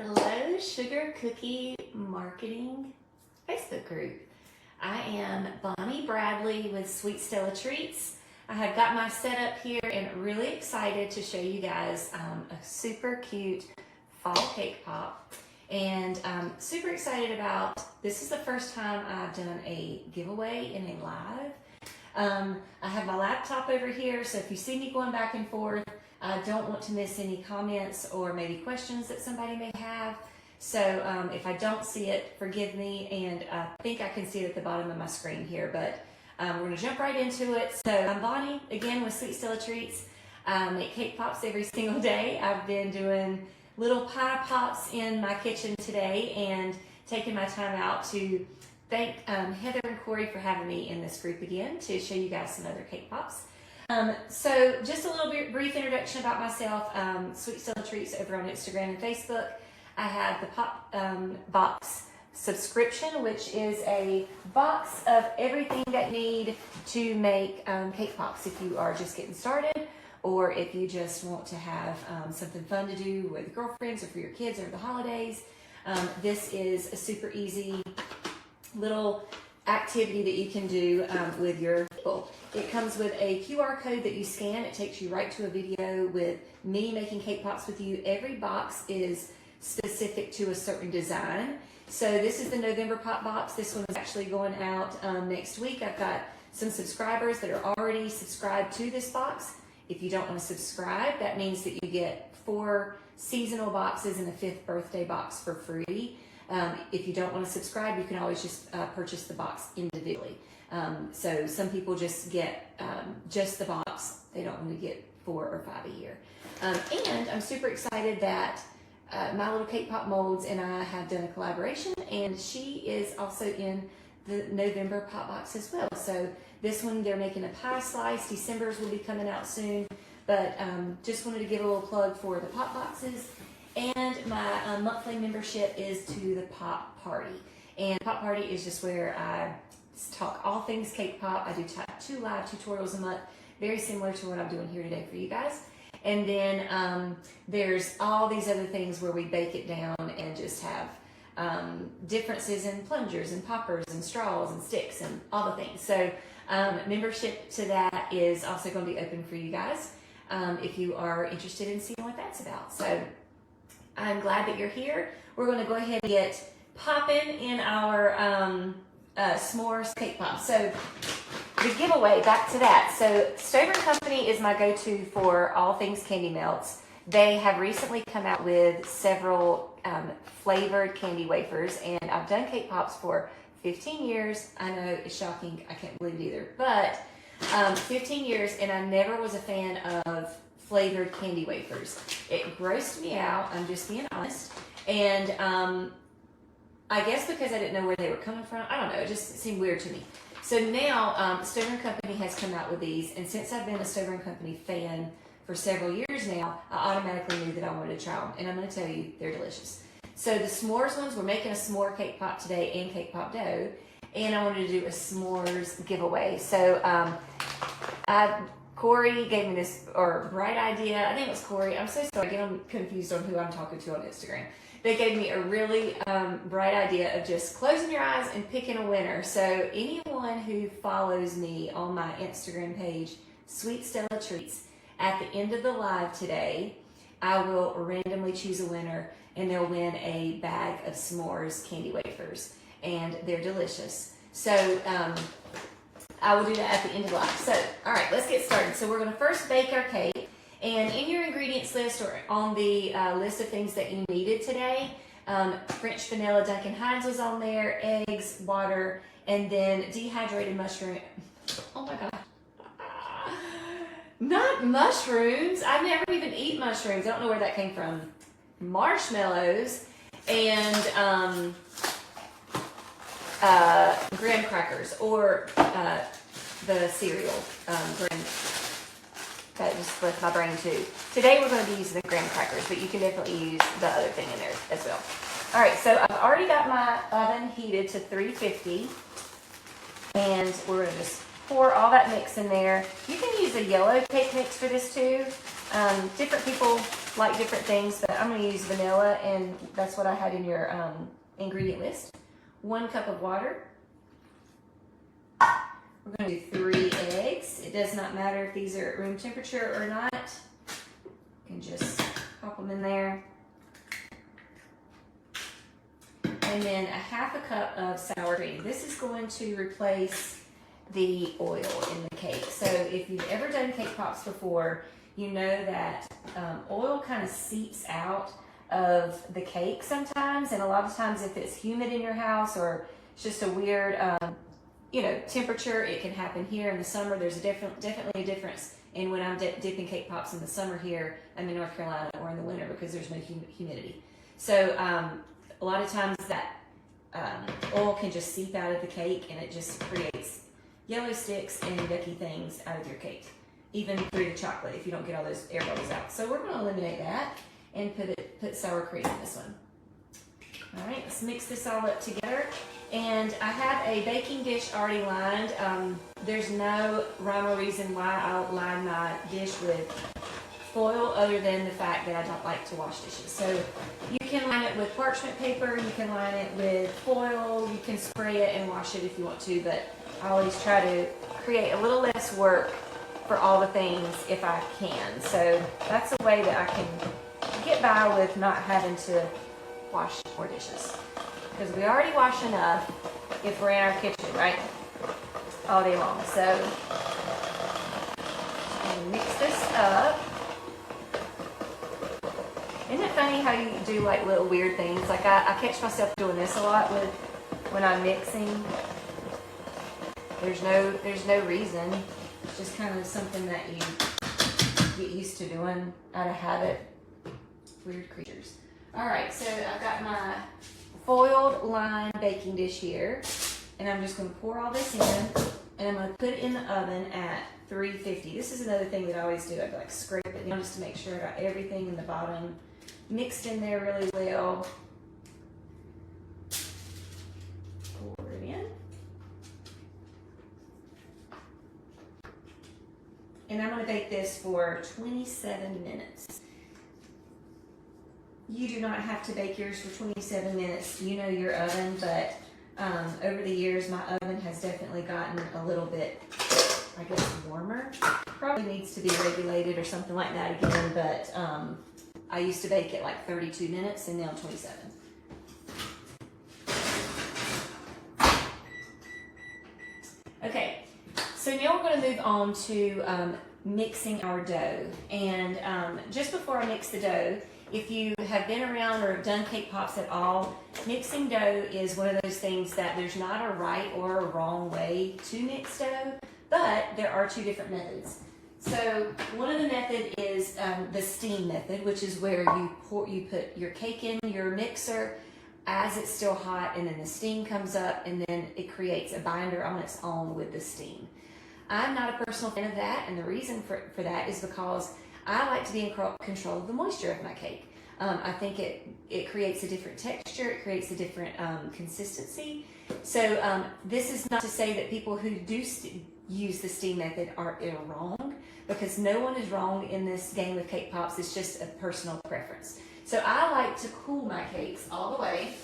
Hello, Sugar Cookie Marketing Facebook group. I am Bonnie Bradley with Sweet Stella Treats. I have got my setup here and really excited to show you guys a super cute fall cake pop. And I'm super excited about, this is the first time I've done a giveaway in a live. I have my laptop over here, so if you see me going back and forth, I don't want to miss any comments or maybe questions that somebody may have. So if I don't see it, forgive me, and I think I can see it at the bottom of my screen here, but we're gonna jump right into it. So I'm Bonnie, again with Sweet Stella Treats. I make cake pops every single day. I've been doing little pie pops in my kitchen today and taking my time out to thank Heather and Corey for having me in this group again to show you guys some other cake pops. So just a little bit brief introduction about myself. Sweet Stella Treats over on Instagram and Facebook. I have the Pop Box subscription, which is a box of everything that you need to make cake pops if you are just getting started, or if you just want to have something fun to do with girlfriends or for your kids over the holidays. This is a super easy little activity that you can do with your people. It comes with a QR code that you scan. It takes you right to a video with me making cake pops with you. Every box is specific to a certain design. So this is the November pop box. This one is actually going out next week. I've got some subscribers that are already subscribed to this box. If you don't want to subscribe, that means that you get 4 seasonal boxes and a 5th birthday box for free. If you don't want to subscribe, you can always just purchase the box individually. So some people just get just the box. They don't want to get 4 or 5 a year. And I'm super excited that my little cake pop molds and I have done a collaboration, and she is also in the November pop box as well. So this one, they're making a pie slice. December's will be coming out soon, but just wanted to give a little plug for the pop boxes. And my monthly membership is to the Pop Party. And Pop Party is just where I talk all things cake pop. I do 2 live tutorials a month, very similar to what I'm doing here today for you guys. And then there's all these other things where we bake it down and just have differences in plungers and poppers and straws and sticks and all the things. So membership to that is also going to be open for you guys if you are interested in seeing what that's about. So I'm glad that you're here. We're going to go ahead and get popping in our s'mores cake pop. So the giveaway, back to that. So Stover & Company is my go-to for all things candy melts. They have recently come out with several flavored candy wafers, and I've done cake pops for 15 years. I know it's shocking. I can't believe it either. But 15 years, and I never was a fan of flavored candy wafers. It grossed me out, I'm just being honest. And I guess because I didn't know where they were coming from, I don't know, it just seemed weird to me. So now Stover & Company has come out with these, and since I've been a Stover & Company fan for several years now, I automatically knew that I wanted to try them, and I'm going to tell you, they're delicious. So the s'mores ones, we're making a s'more cake pop today and cake pop dough, and I wanted to do a s'mores giveaway. So Corey gave me this bright idea. I think it was Corey. I'm so sorry. I get confused on who I'm talking to on Instagram. They gave me a really bright idea of just closing your eyes and picking a winner. So anyone who follows me on my Instagram page, Sweet Stella Treats, at the end of the live today, I will randomly choose a winner, and they'll win a bag of s'mores candy wafers, and they're delicious. So I will do that at the end of the live. So, all right, let's get started. So we're going to first bake our cake. And in your ingredients list, or on the list of things that you needed today, French vanilla Duncan Hines was on there, eggs, water, and then dehydrated mushroom. Oh my God. Not mushrooms. I never even eat mushrooms. I don't know where that came from. Marshmallows and graham crackers, or the cereal graham. That just left my brain too. Today we're going to be using the graham crackers, but you can definitely use the other thing in there as well. All right, so I've already got my oven heated to 350, and we're going to just pour all that mix in there. You can use a yellow cake mix for this too. Different people like different things, but I'm going to use vanilla, and that's what I had in your ingredient list. 1 cup of water. We're going to do 3 eggs. It does not matter if these are at room temperature or not. You can just pop them in there. And then 1/2 cup of sour cream. This is going to replace the oil in the cake. So if you've ever done cake pops before, you know that oil kind of seeps out of the cake sometimes, and a lot of times if it's humid in your house or it's just a weird temperature, it can happen here in the summer. There's definitely a difference in when I'm dipping cake pops in the summer here. I'm in North Carolina, or in the winter, because there's no humidity. So a lot of times that oil can just seep out of the cake, and it just creates yellow sticks and yucky things out of your cake, even through the chocolate, if you don't get all those air bubbles out. So we're going to eliminate that and put sour cream in this one. All right, let's mix this all up together. And I have a baking dish already lined. There's no rhyme or reason why I'll line my dish with foil, other than the fact that I don't like to wash dishes. So you can line it with parchment paper, you can line it with foil, you can spray it and wash it if you want to, but I always try to create a little less work for all the things if I can. So that's a way that I can get by with not having to wash more dishes, because we already wash enough if we're in our kitchen, right, all day long. So mix this up. Isn't it funny how you do like little weird things? Like I catch myself doing this a lot when I'm mixing. There's no reason. It's just kind of something that you get used to doing out of habit. Weird creatures. All right, so I've got my foiled lined baking dish here, and I'm just going to pour all this in, and I'm going to put it in the oven at 350. This is another thing that I always do. I like scrape it down just to make sure I got everything in the bottom mixed in there really well. Pour it in. And I'm going to bake this for 27 minutes. You do not have to bake yours for 27 minutes. You know your oven, but over the years, my oven has definitely gotten a little bit, I guess, warmer. Probably needs to be regulated or something like that again, but I used to bake it like 32 minutes, and now 27. Okay, so now we're going to move on to mixing our dough. And just before I mix the dough, if you have been around or have done cake pops at all, mixing dough is one of those things that there's not a right or a wrong way to mix dough, but there are 2 different methods. So one of the method is the steam method, which is where you put your cake in your mixer as it's still hot, and then the steam comes up, and then it creates a binder on its own with the steam. I'm not a personal fan of that, and the reason for that is because I like to be in control of the moisture of my cake. I think it creates a different texture, it creates a different consistency. So this is not to say that people who do use the steam method are wrong, because no one is wrong in this game of cake pops. It's just a personal preference. So I like to cool my cakes all the way.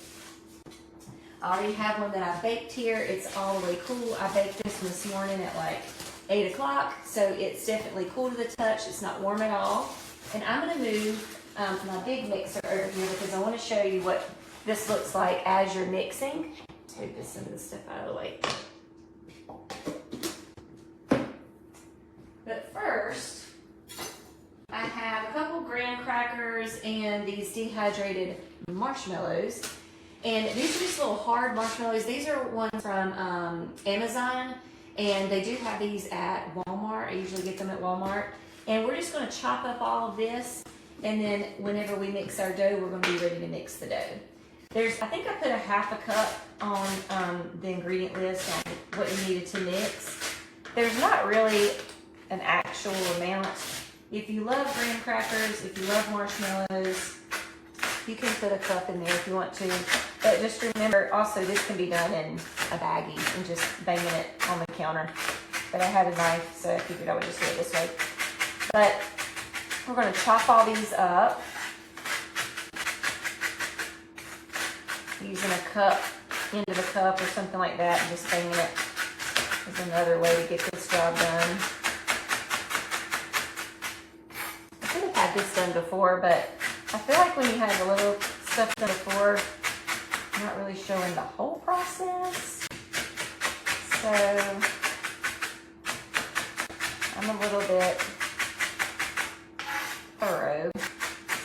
I already have one that I baked here. It's all the way cool. I baked this one this morning at like 8 o'clock, so it's definitely cool to the touch. It's not warm at all. And I'm going to move my big mixer over here, because I want to show you what this looks like as you're mixing. Move some of this stuff out of the way. But first, I have a couple graham crackers and these dehydrated marshmallows. And these are just little hard marshmallows. These are ones from Amazon, and they do have these at Walmart. I usually get them at Walmart. And we're just going to chop up all of this, and then whenever we mix our dough, we're going to be ready to mix the dough. I think I put a 1/2 cup on the ingredient list on what you needed to mix. There's not really an actual amount. If you love graham crackers, if you love marshmallows, you can put a cup in there if you want to. But just remember, also, this can be done in a baggie and just banging it on the counter. But I had a knife, so I figured I would just do it this way. But We're going to chop all these up using a cup, end of a cup or something like that, and just banging it is another way to get this job done. I could have had this done before, but I feel like when you have a little stuff done before, I'm not really showing the whole process. So I'm a little bit thorough.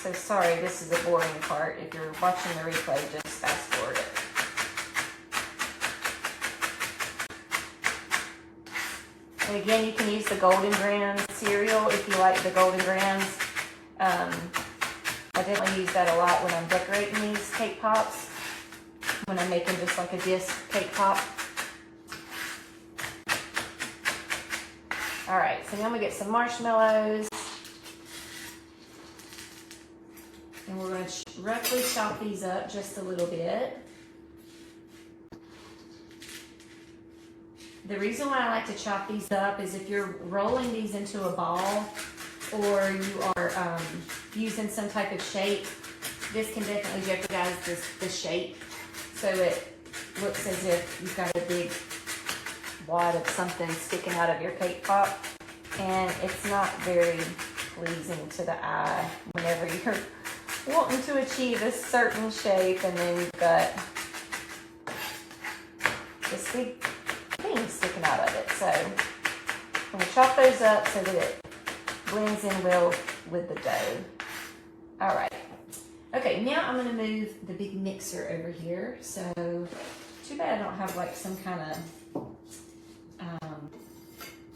So sorry, this is a boring part. If you're watching the replay, just fast forward it. And again, you can use the Golden Grahams cereal if you like the Golden Grahams. I definitely use that a lot when I'm decorating these cake pops, when I'm making just like a disc cake pop. All right, so now I'm gonna get some marshmallows. And we're going to roughly chop these up just a little bit. The reason why I like to chop these up is if you're rolling these into a ball or you are using some type of shape, this can definitely jeopardize the shape. So it looks as if you've got a big wad of something sticking out of your cake pop. And it's not very pleasing to the eye whenever you're wanting to achieve a certain shape and then you've got this big thing sticking out of it. So I'm going to chop those up so that it blends in well with the dough. All right. Okay, now I'm going to move the big mixer over here. So too bad I don't have like some kind of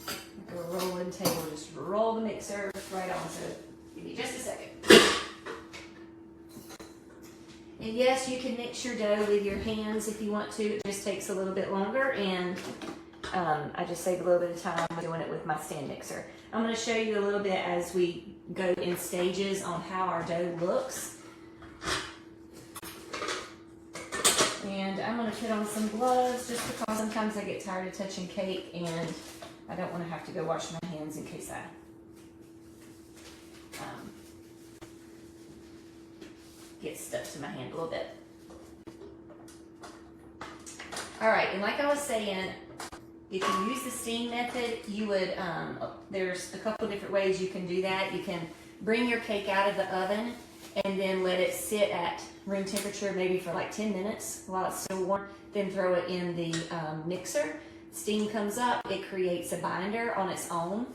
like a rolling table. Just roll the mixer right on. So give me just a second. And yes, you can mix your dough with your hands if you want to. It just takes a little bit longer, and I just save a little bit of time doing it with my stand mixer. I'm going to show you a little bit as we go in stages on how our dough looks. And I'm going to put on some gloves just because sometimes I get tired of touching cake and I don't want to have to go wash my hands in case I get stuck to my hand a little bit. All right, and like I was saying, if you use the steam method, you would, there's a couple different ways you can do that. You can bring your cake out of the oven and then let it sit at room temperature maybe for like 10 minutes while it's still warm, then throw it in the mixer. Steam comes up, it creates a binder on its own.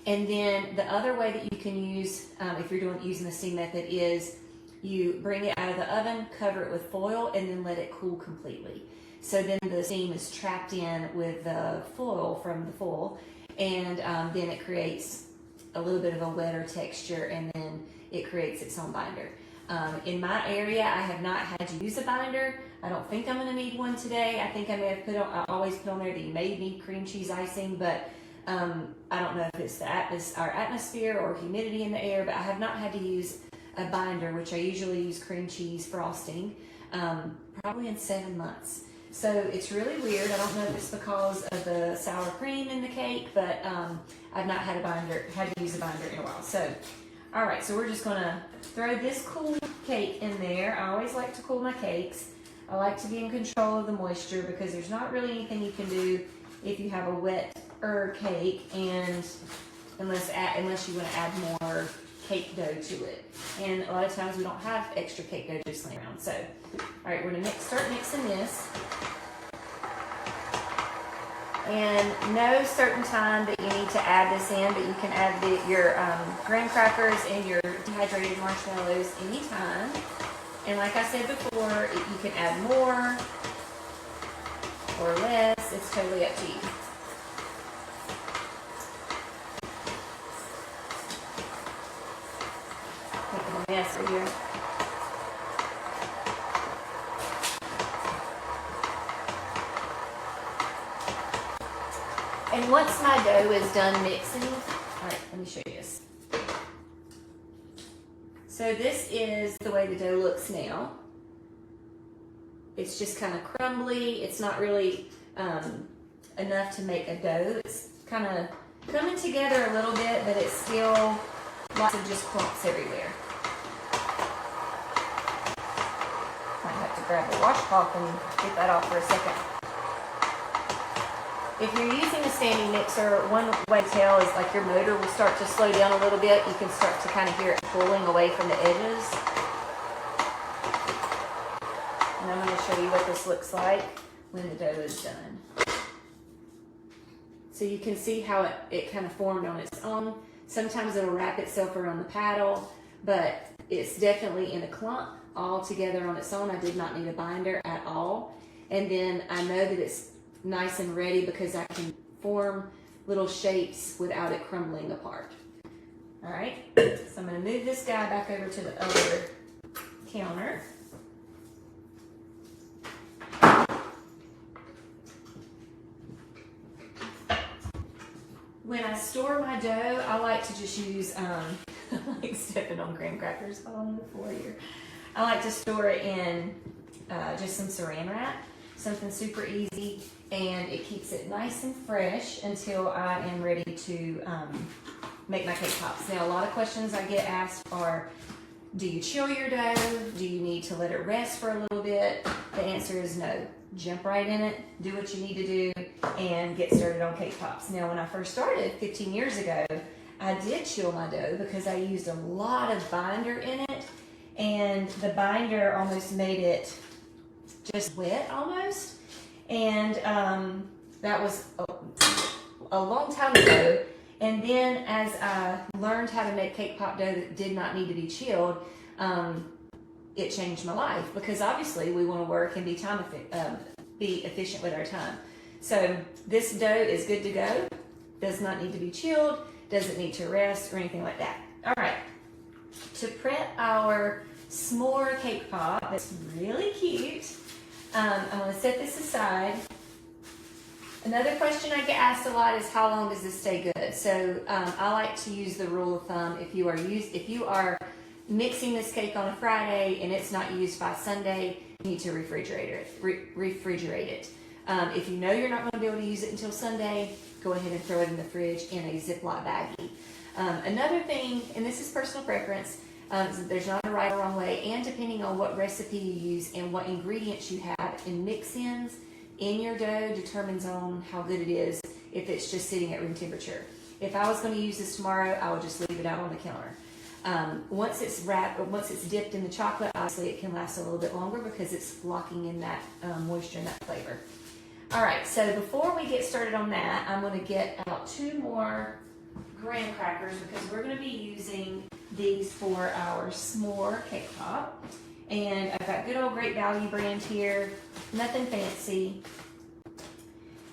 And then the other way that you can use, if you're using the steam method, is you bring it out of the oven, cover it with foil, and then let it cool completely. So then the steam is trapped in with the foil from the foil, and then it creates a little bit of a wetter texture, and then it creates its own binder. In my area, I have not had to use a binder. I don't think I'm going to need one today. I think I may have I always put on there that you may need cream cheese icing, but I don't know if it's our atmosphere or humidity in the air, but I have not had to use a binder, which I usually use cream cheese frosting, probably in 7 months. So it's really weird. I don't know if it's because of the sour cream in the cake, but I've not had to use a binder in a while. So, all right, so we're just gonna throw this cool cake in there. I always like to cool my cakes. I like to be in control of the moisture because there's not really anything you can do if you have a wet cake, and unless you want to add more cake dough to it. And a lot of times we don't have extra cake dough just laying around. So, all right, we're gonna start mixing this. And no certain time that you need to add this in, but you can add your graham crackers and your dehydrated marshmallows anytime. And like I said before, you can add more or less. It's totally up to you. Yes, right here. And once my dough is done mixing, all right, let me show you this. So this is the way the dough looks now. It's just kind of crumbly. It's not really enough to make a dough. It's kind of coming together a little bit, but it's still lots of just clumps everywhere. Might have to grab the washcloth and get that off for a second. If you're using a standing mixer, one way to tell is like your motor will start to slow down a little bit. You can start to kind of hear it pulling away from the edges. And I'm going to show you what this looks like when the dough is done. So you can see how it kind of formed on its own. Sometimes it'll wrap itself around the paddle, but it's definitely in a clump all together on its own. I did not need a binder at all. And then I know that it's nice and ready because I can form little shapes without it crumbling apart. All right, so I'm going to move this guy back over to the other counter. When I store my dough, I like to just use, like stepping on graham crackers on the floor here. I like to store it in just some saran wrap, something super easy, and it keeps it nice and fresh until I am ready to make my cake pops. Now, a lot of questions I get asked are, do you chill your dough? Do you need to let it rest for a little bit? The answer is no. Jump right in it, do what you need to do, and get started on cake pops. Now, when I first started 15 years ago, I did chill my dough because I used a lot of binder in it, and the binder almost made it just wet almost. And that was a long time ago. And then as I learned how to make cake pop dough that did not need to be chilled, it changed my life, because obviously we want to work and be efficient with our time. So this dough is good to go, does not need to be chilled, doesn't need to rest or anything like that. All right, to prep our s'more cake pop that's really cute, I'm going to set this aside. Another question I get asked a lot is, how long does this stay good? So I like to use the rule of thumb. If you are mixing this cake on a Friday and it's not used by Sunday, you need to refrigerate it. If you know you're not going to be able to use it until Sunday, go ahead and throw it in the fridge in a Ziploc baggie. Another thing, and this is personal preference, there's not a right or wrong way, and depending on what recipe you use and what ingredients you have in mix-ins in your dough determines on how good it is if it's just sitting at room temperature. If I was going to use this tomorrow, I would just leave it out on the counter. Once it's wrapped, or once it's dipped in the chocolate, obviously it can last a little bit longer because it's locking in that moisture and that flavor. All right, so before we get started on that, I'm going to get out 2 more graham crackers because we're going to be using these for our s'more cake pop. And I've got good old Great Value brand here, nothing fancy.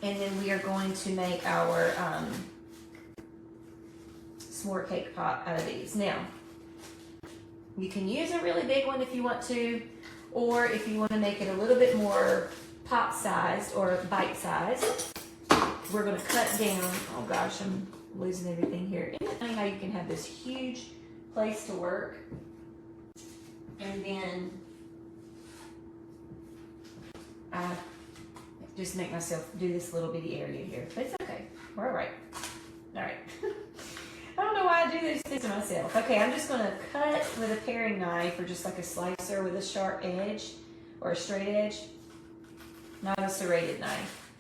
And then we are going to make our s'more cake pop out of these. Now, you can use a really big one if you want to, or if you want to make it a little bit more pop-sized or bite-sized, we're going to cut down. Oh gosh, I'm losing everything here. Isn't it funny how you can have this huge place to work, and then I just make myself do this little bitty area here. But it's okay. We're all right. All right. I don't know why I do this to myself. Okay, I'm just going to cut with a paring knife, or just like a slicer with a sharp edge or a straight edge, not a serrated knife,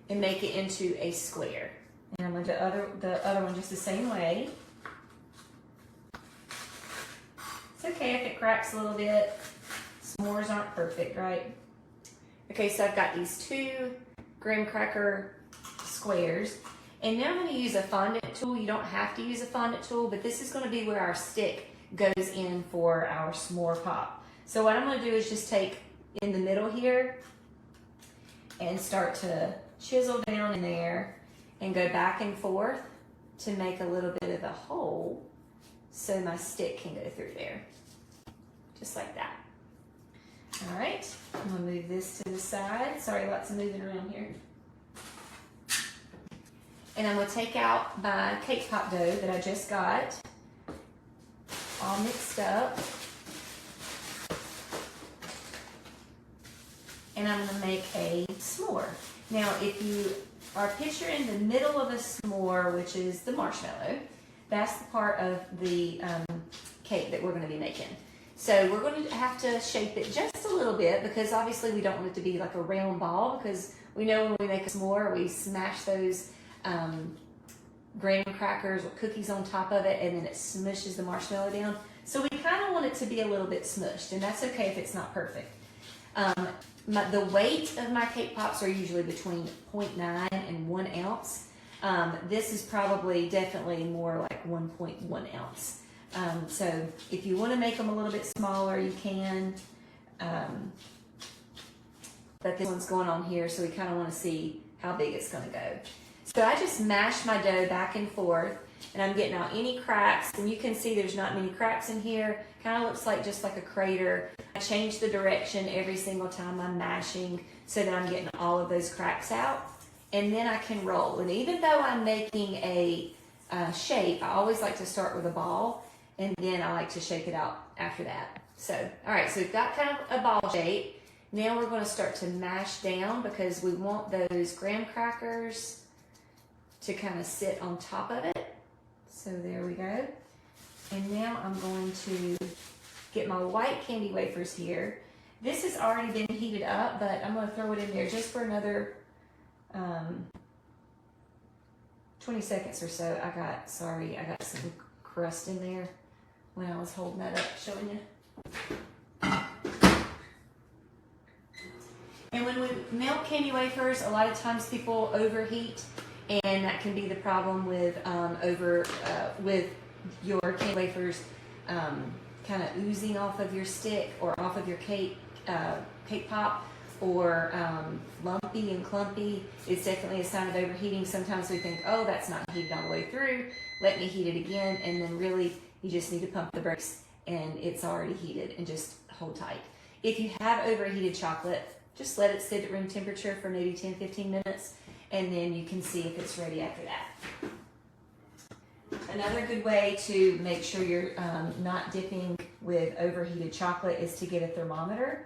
and make it into a square. And I'm going to do the other one just the same way. It's okay if it cracks a little bit. S'mores aren't perfect, right? Okay, so I've got these 2 graham cracker squares. And now I'm going to use a fondant tool. You don't have to use a fondant tool, but this is going to be where our stick goes in for our s'more pop. So what I'm going to do is just take in the middle here and start to chisel down in there and go back and forth to make a little bit of a hole so my stick can go through there. Just like that. All right, I'm going to move this to the side. Sorry, lots of moving around here. And I'm going to take out my cake pop dough that I just got all mixed up. And I'm going to make a s'more. Now, if you are picturing the middle of a s'more, which is the marshmallow, That's the part of the cake that we're going to be making. So we're going to have to shape it just a little bit because obviously we don't want it to be like a round ball, because we know when we make a s'more, we smash those graham crackers with cookies on top of it, and then it smushes the marshmallow down. So we kind of want it to be a little bit smushed, and that's okay if it's not perfect. The weight of my cake pops are usually between 0.9 and 1 ounce. This is probably definitely more like 1.1 ounce. So if you want to make them a little bit smaller, you can. But this one's going on here, so we kind of want to see how big it's going to go. So I just mash my dough back and forth, and I'm getting out any cracks, and you can see there's not many cracks in here. Kind of looks like just like a crater. I change the direction every single time I'm mashing so that I'm getting all of those cracks out, and then I can roll. And even though I'm making a shape, I always like to start with a ball, and then I like to shake it out after that. So, all right, so we've got kind of a ball shape. Now we're going to start to mash down because we want those graham crackers to kind of sit on top of it. So there we go. And now I'm going to get my white candy wafers here. This has already been heated up, but I'm going to throw it in there just for another 20 seconds or so. I got some crust in there when I was holding that up, showing you. And when we melt candy wafers, a lot of times people overheat, and that can be the problem with with your candy wafers kind of oozing off of your stick or off of your cake pop, or lumpy and clumpy. It's definitely a sign of overheating. Sometimes we think, oh, that's not heated all the way through, let me heat it again, and then really you just need to pump the brakes and it's already heated, and just hold tight. If you have overheated chocolate, just let it sit at room temperature for maybe 10-15 minutes, and then you can see if it's ready after that. Another good way to make sure you're not dipping with overheated chocolate is to get a thermometer.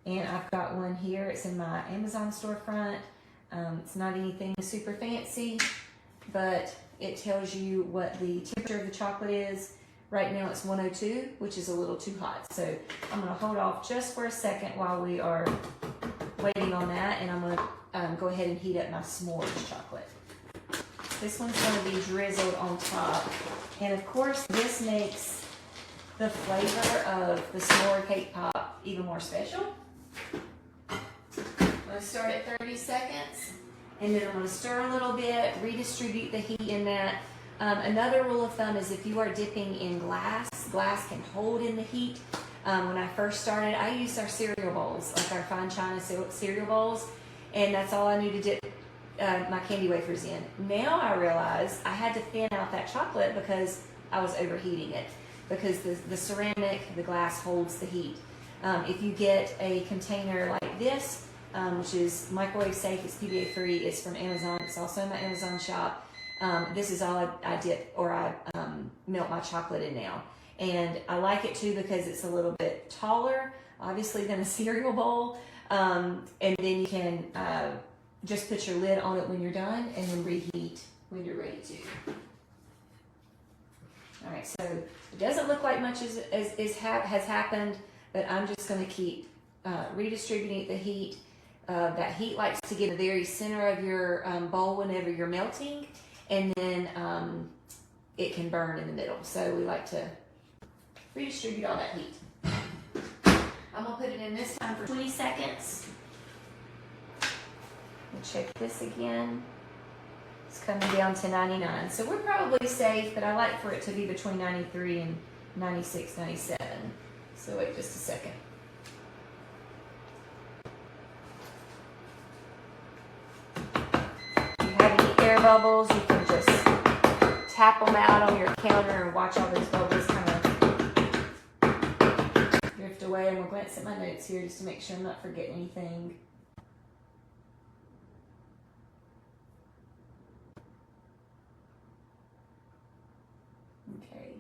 And I've got one here. It's in my Amazon storefront. It's not anything super fancy, but it tells you what the temperature of the chocolate is. Right now it's 102, which is a little too hot. So I'm going to hold off just for a second while we are waiting on that, and I'm going to go ahead and heat up my s'mores chocolate. This one's going to be drizzled on top, and of course this makes the flavor of the s'more cake pop even more special. I'm going to start at 30 seconds, and then I'm going to stir a little bit, redistribute the heat in that. Another rule of thumb is if you are dipping in glass can hold in the heat. When I first started, I used our cereal bowls, like our fine china cereal bowls, and that's all I knew to dip my candy wafers in. Now I realize I had to thin out that chocolate because I was overheating it, because the ceramic, the glass holds the heat. If you get a container like this, which is microwave safe, it's PBA free, it's from Amazon, it's also in my Amazon shop. This is all I dip, or I melt my chocolate in now. And I like it too because it's a little bit taller, obviously, than a cereal bowl. And then you can just put your lid on it when you're done, and then reheat when you're ready to. All right, so it doesn't look like much has happened, but I'm just going to keep redistributing the heat. That heat likes to get in the very center of your bowl whenever you're melting, and then it can burn in the middle. So we like to redistribute all that heat. I'm going to put it in this time for 20 seconds. We'll check this again. It's coming down to 99. So we're probably safe, but I like for it to be between 93 and 96, 97. So wait just a second. If you have any air bubbles, you can just tap them out on your counter and watch all those bubbles kind of drift away. I'm going to glance at my notes here just to make sure I'm not forgetting anything. Okay.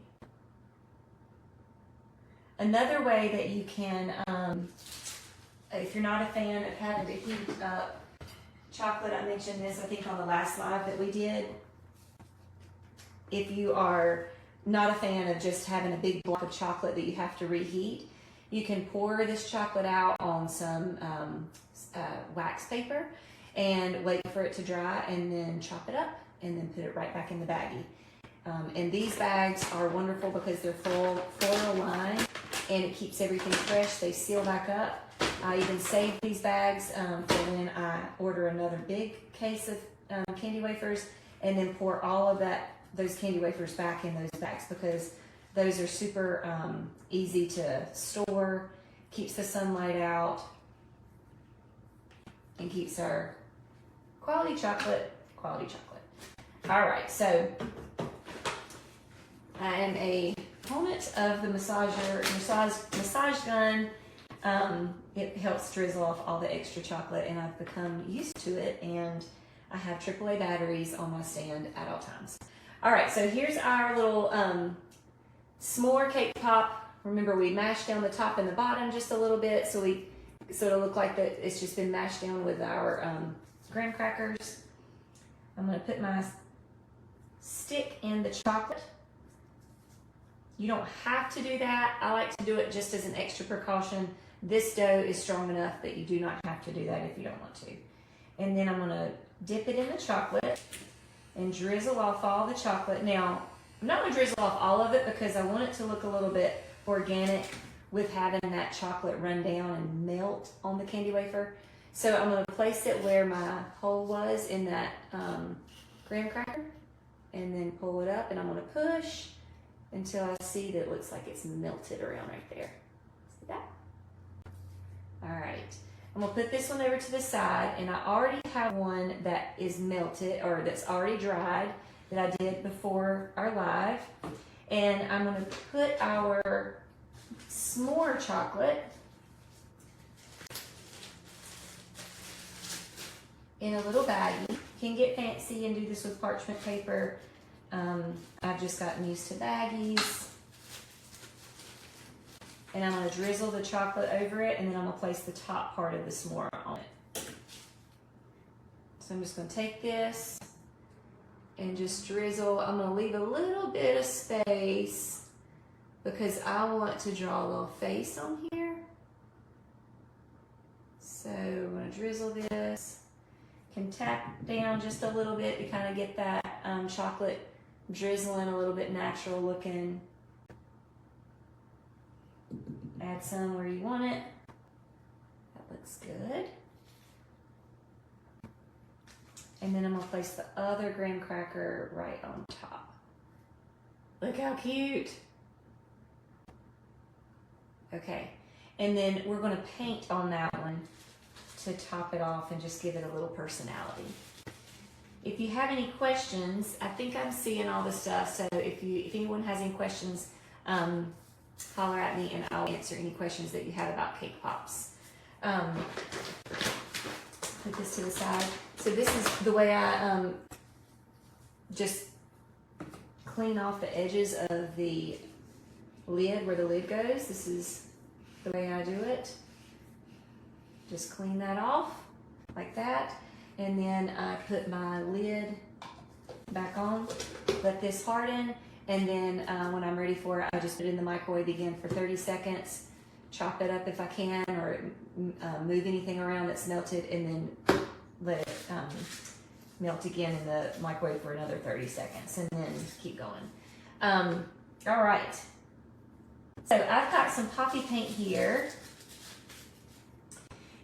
Another way that you can, if you're not a fan of having to heat up chocolate, I mentioned this I think on the last live that we did, if you are not a fan of just having a big block of chocolate that you have to reheat, you can pour this chocolate out on some wax paper and wait for it to dry, and then chop it up and then put it right back in the baggie. And these bags are wonderful because they're foil lined and it keeps everything fresh. They seal back up. I even save these bags for when I order another big case of candy wafers, and then pour all of those candy wafers back in those bags, because those are super easy to store, keeps the sunlight out, and keeps our quality chocolate. All right, so I am a proponent of the massage gun. It helps drizzle off all the extra chocolate, and I've become used to it, and I have AAA batteries on my stand at all times. All right, so here's our little s'more cake pop. Remember, we mashed down the top and the bottom just a little bit, so it'll look like that it's just been mashed down with our graham crackers. I'm gonna put my stick in the chocolate. You don't have to do that. I like to do it just as an extra precaution. This dough is strong enough that you do not have to do that if you don't want to. And then I'm gonna dip it in the chocolate and drizzle off all the chocolate. Now, I'm not gonna drizzle off all of it because I want it to look a little bit organic with having that chocolate run down and melt on the candy wafer. So I'm gonna place it where my hole was in that graham cracker, and then pull it up, and I'm gonna push until I see that it looks like it's melted around right there. See that? All right, I'm gonna put this one over to the side, and I already have one that is melted, or that's already dried, that I did before our live. And I'm gonna put our s'more chocolate in a little baggie. You can get fancy and do this with parchment paper. I've just gotten used to baggies. And I'm gonna drizzle the chocolate over it, and then I'm gonna place the top part of the s'more on it. So I'm just gonna take this and just drizzle. I'm gonna leave a little bit of space because I want to draw a little face on here. So I'm gonna drizzle this. Can tap down just a little bit to kind of get that chocolate drizzling a little bit natural looking. Add some where you want it. That looks good. And then I'm gonna place the other graham cracker right on top. Look how cute. Okay, and then we're gonna paint on that one to top it off and just give it a little personality. If you have any questions, I think I'm seeing all the stuff, so if anyone has any questions, holler at me and I'll answer any questions that you have about Cakpops. Put this to the side. So this is the way I just clean off the edges of the lid, where the lid goes. This is the way I do it. Just clean that off like that. And then I put my lid back on, let this harden, and then when I'm ready for it, I just put it in the microwave again for 30 seconds, chop it up if I can, or move anything around that's melted, and then let it melt again in the microwave for another 30 seconds, and then keep going. All right, so I've got some poppy paint here.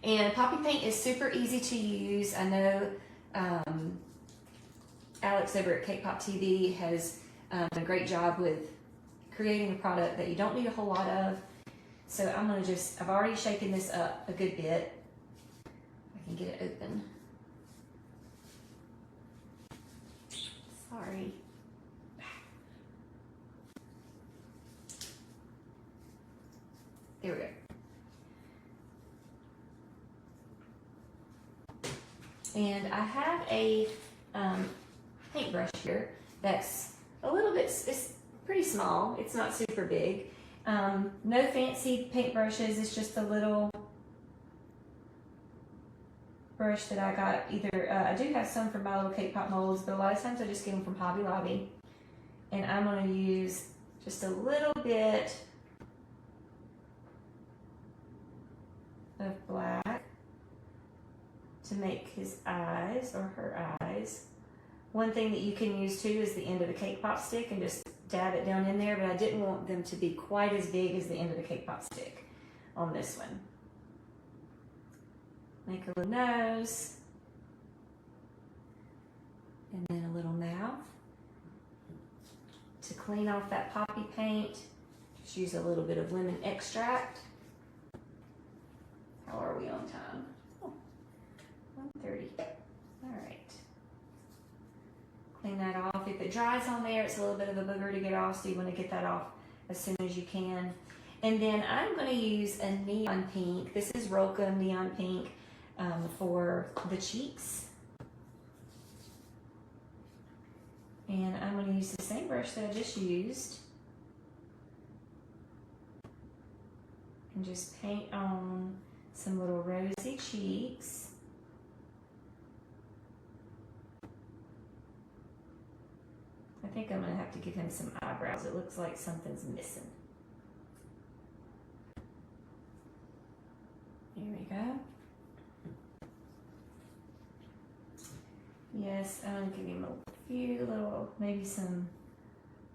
And poppy paint is super easy to use. I know Alex over at Cakepop TV has done a great job with creating a product that you don't need a whole lot of. So I'm gonna I've already shaken this up a good bit. I can get it open. Sorry. There we go. And I have a paintbrush here that's a little bit, it's pretty small. It's not super big. No fancy paintbrushes. It's just a little brush that I got either, I do have some from my little Cakepop molds, but a lot of times I just get them from Hobby Lobby. And I'm going to use just a little bit of black to make his eyes or her eyes. One thing that you can use too is the end of a cake pop stick and just dab it down in there, but I didn't want them to be quite as big as the end of the cake pop stick on this one. Make a little nose, and then a little mouth. To clean off that poppy paint, just use a little bit of lemon extract. How are we on time? Oh, 1:30. All right. Clean that off. If it dries on there, it's a little bit of a booger to get off, so you want to get that off as soon as you can. And then I'm going to use a neon pink. This is Rolka neon pink for the cheeks. And I'm going to use the same brush that I just used and just paint on some little rosy cheeks. I think I'm going to have to give him some eyebrows. It looks like something's missing. Here we go. Yes, I'm going to give him a few little, maybe some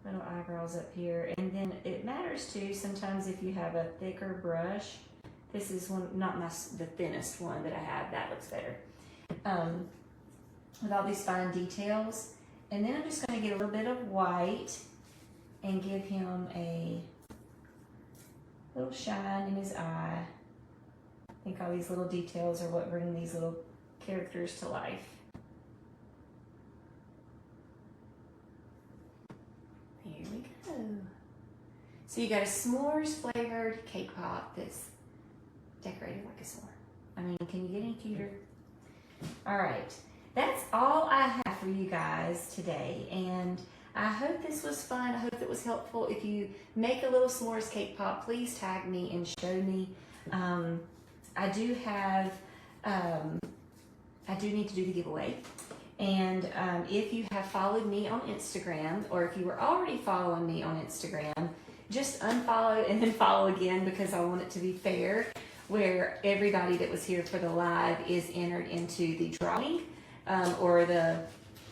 little eyebrows up here. And then it matters too, sometimes if you have a thicker brush. This is one, not the thinnest one that I have. That looks better. With all these fine details. And then I'm just going to get a little bit of white and give him a little shine in his eye. I think all these little details are what bring these little characters to life. Here we go. So you got a s'mores flavored cake pop that's decorated like a s'more. I mean, can you get any cuter? All right. That's all I have for you guys today, and I hope this was fun. I hope it was helpful. If you make a little s'mores cake pop, please tag me and show me. I do need to do the giveaway, and if you have followed me on Instagram, or if you were already following me on Instagram, just unfollow and then follow again, because I want it to be fair, where everybody that was here for the live is entered into the drawing. Or the,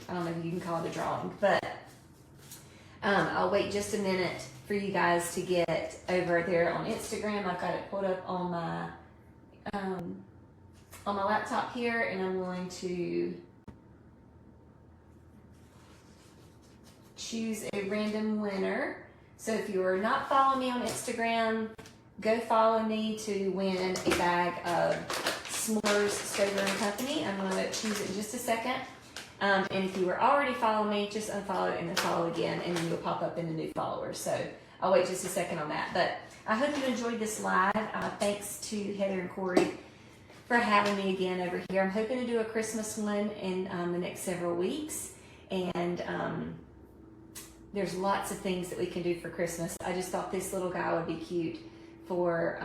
I don't know if you can call it a drawing, but I'll wait just a minute for you guys to get over there on Instagram. I've got it pulled up on my laptop here, and I'm going to choose a random winner. So if you are not following me on Instagram, go follow me to win a bag of S'mores Stover and Company. I'm going to choose it in just a second. And if you were already following me, just unfollow and then follow again, and then you'll pop up in the new followers. So I'll wait just a second on that. But I hope you enjoyed this live. Thanks to Heather and Corey for having me again over here. I'm hoping to do a Christmas one in the next several weeks. And there's lots of things that we can do for Christmas. I just thought this little guy would be cute for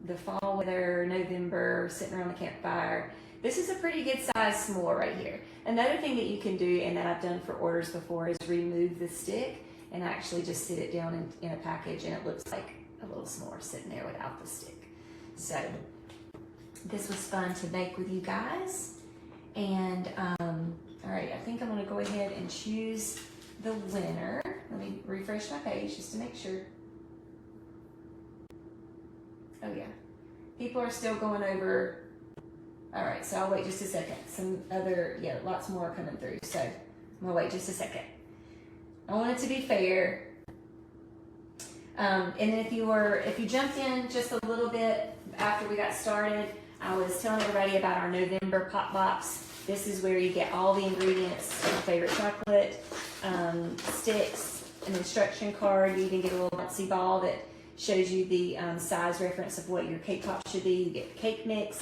the fall weather, November, sitting around the campfire. This is a pretty good size s'more right here. Another thing that you can do, and that I've done for orders before, is remove the stick and actually just sit it down in a package, and it looks like a little s'more sitting there without the stick. So this was fun to bake with you guys. And all right, I think I'm going to go ahead and choose the winner. Let me refresh my page just to make sure. Oh yeah, people are still going over. All right, so I'll wait just a second. Some other, yeah, lots more are coming through. So I'm gonna wait just a second. I want it to be fair. And then if you jumped in just a little bit after we got started, I was telling everybody about our November pop box. This is where you get all the ingredients, your favorite chocolate, sticks, an instruction card. You even get a little bouncy ball that shows you the size reference of what your cake pop should be. You get the cake mix,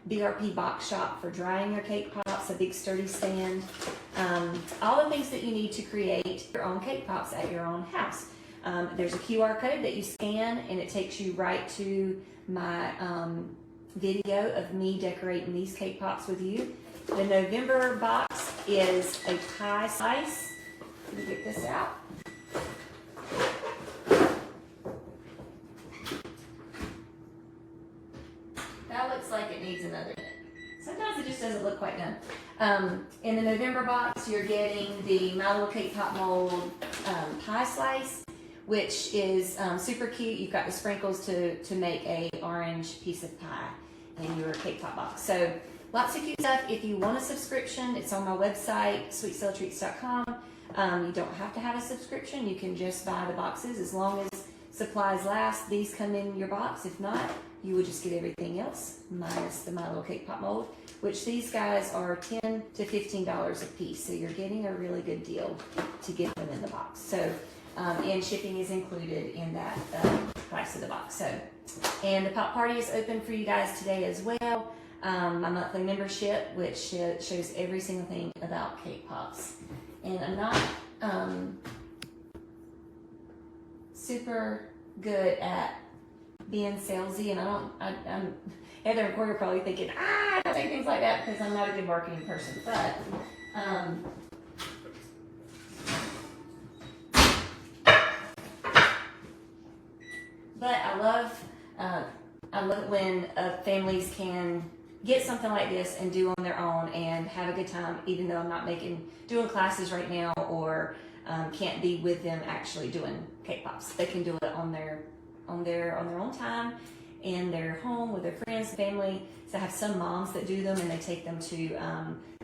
BRP box shop for drying your cake pops, a big sturdy stand, all the things that you need to create your own cake pops at your own house. There's a QR code that you scan, and it takes you right to my video of me decorating these cake pops with you. The November box is a pie slice. Let me get this out. That looks like it needs another minute. Sometimes it just doesn't look quite done. In the November box, you're getting the My Little Cake Pop Mold pie slice, which is super cute. You've got the sprinkles to make a orange piece of pie in your cake pop box. So lots of cute stuff. If you want a subscription, it's on my website, sweetstellatreats.com. You don't have to have a subscription. You can just buy the boxes as long as supplies last. These come in your box. If not, you would just get everything else minus the My Little Cake Pop Mold, which these guys are $10 to $15 a piece. So you're getting a really good deal to get them in the box. So, and shipping is included in that price of the box. So, and the pop party is open for you guys today as well. My monthly membership, which shows every single thing about cake pops. And I'm not super good at being salesy, and I'm Heather and Corey are probably thinking, I don't say things like that because I'm not a good marketing person, but I love it when families can get something like this and do on their own and have a good time, even though I'm not doing classes right now or can't be with them actually doing cake pops. They can do it on their own time in their home with their friends, family. So I have some moms that do them and they take them to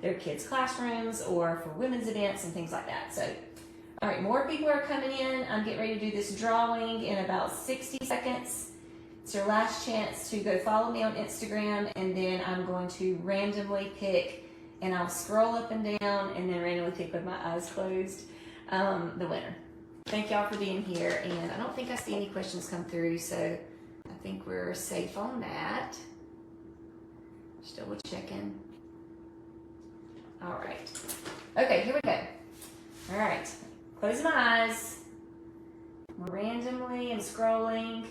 their kids' classrooms or for women's events and things like that. So, all right, more people are coming in. I'm getting ready to do this drawing in about 60 seconds. It's your last chance to go follow me on Instagram, and then I'm going to randomly pick, and I'll scroll up and down and then randomly pick with my eyes closed, the winner. Thank y'all for being here, and I don't think I see any questions come through, so I think we're safe on that. Just double checking. All right. Okay, here we go. All right. Close my eyes. Randomly, I'm scrolling.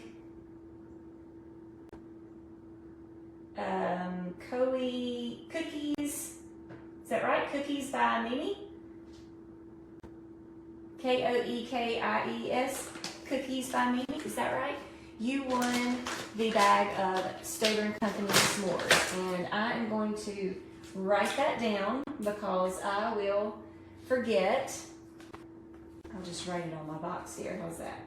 Cookies. Is that right? Cookies by Mimi? Koekies. Cookies by Mimi. Is that right? You won the bag of Stover & Company s'mores. And I am going to write that down because I will forget. I'll just write it on my box here. How's that?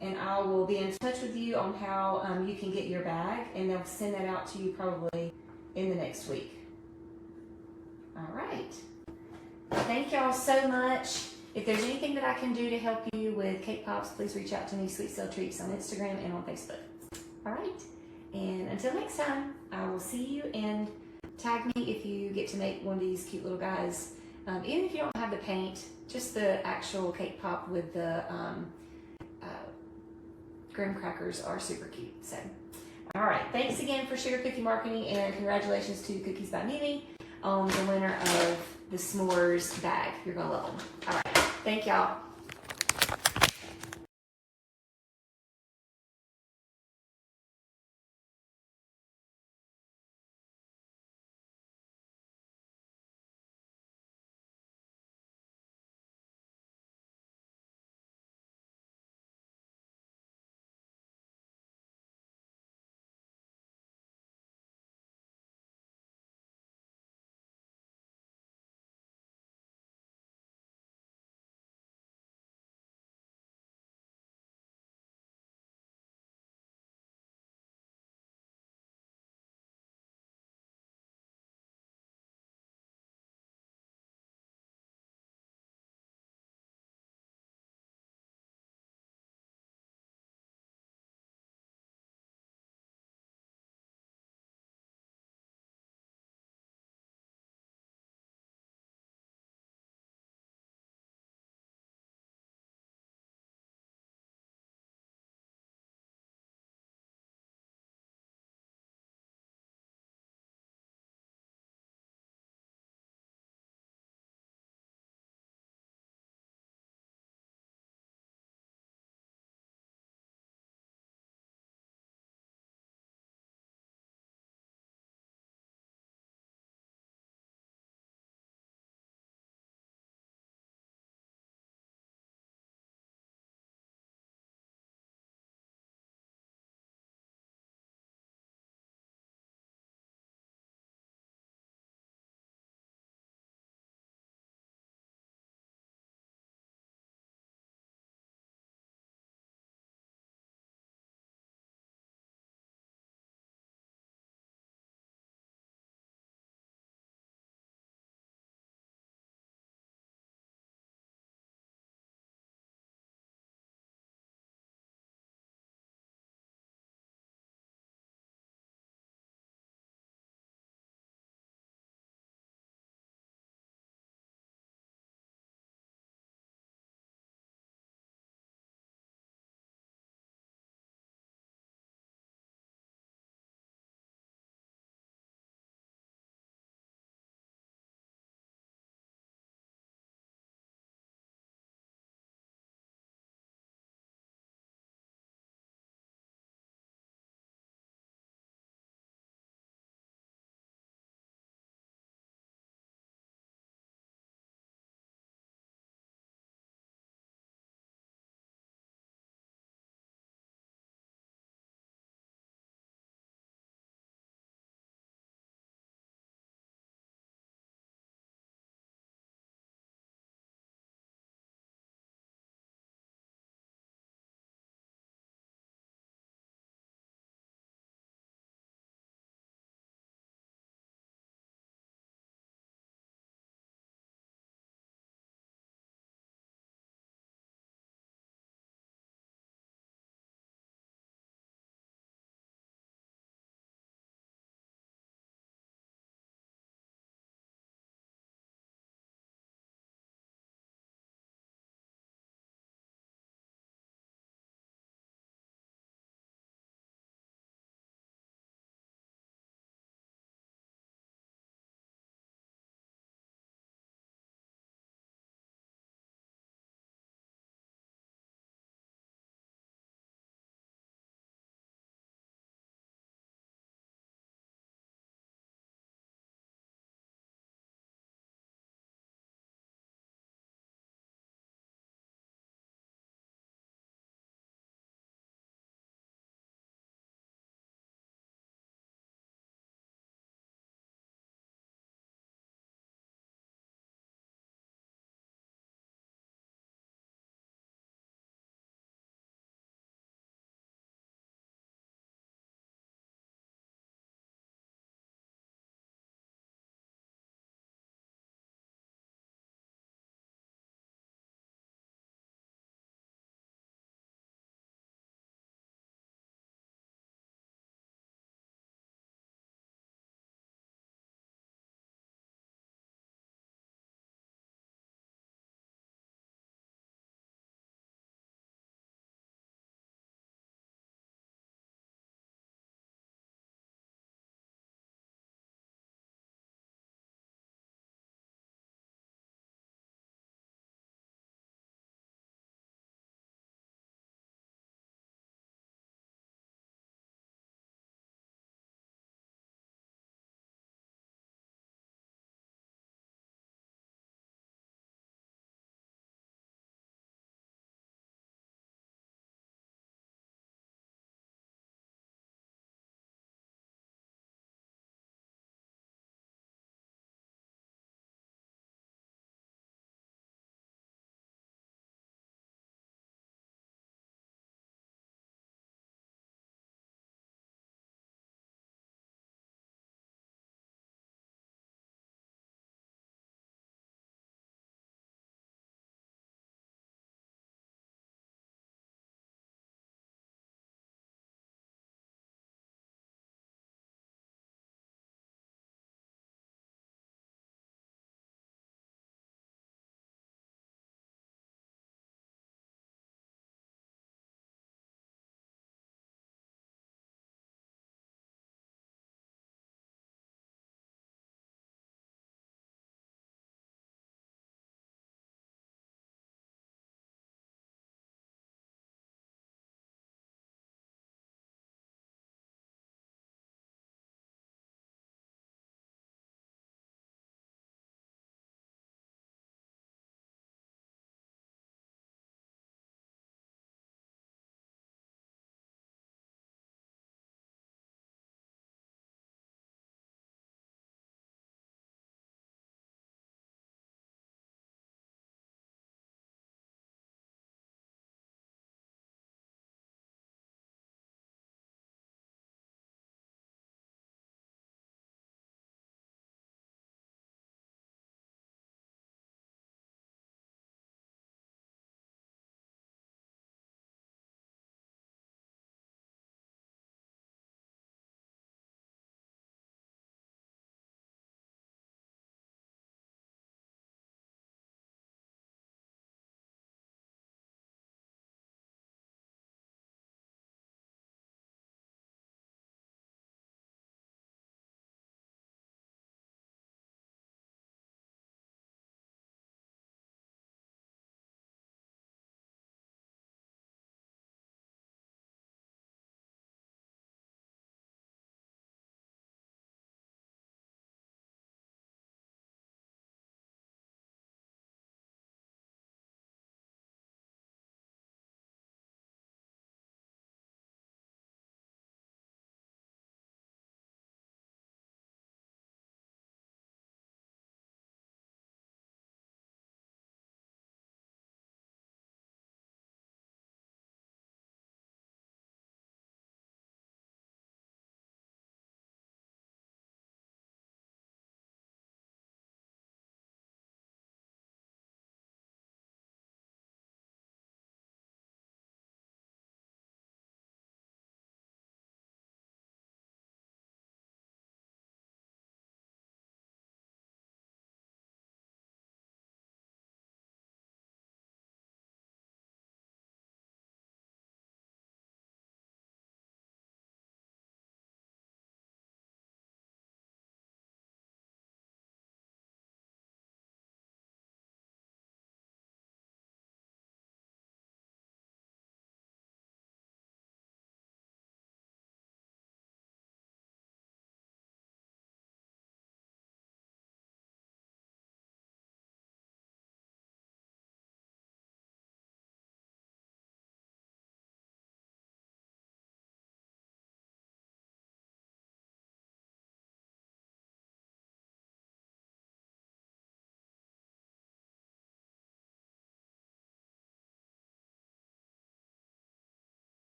And I will be in touch with you on how you can get your bag, and they'll send that out to you probably in the next week. All right. Thank y'all so much. If there's anything that I can do to help you with cake pops, please reach out to me, Sweet Stella Treats, on Instagram and on Facebook. All right. And until next time, I will see you, and tag me if you get to make one of these cute little guys. Even if you don't have the paint, just the actual cake pop with the graham crackers are super cute. So, all right. Thanks again for Sugar Cookie Marketing, and congratulations to Cookies by Mimi on the winner of the s'mores bag. You're going to love them. All right. Thank y'all.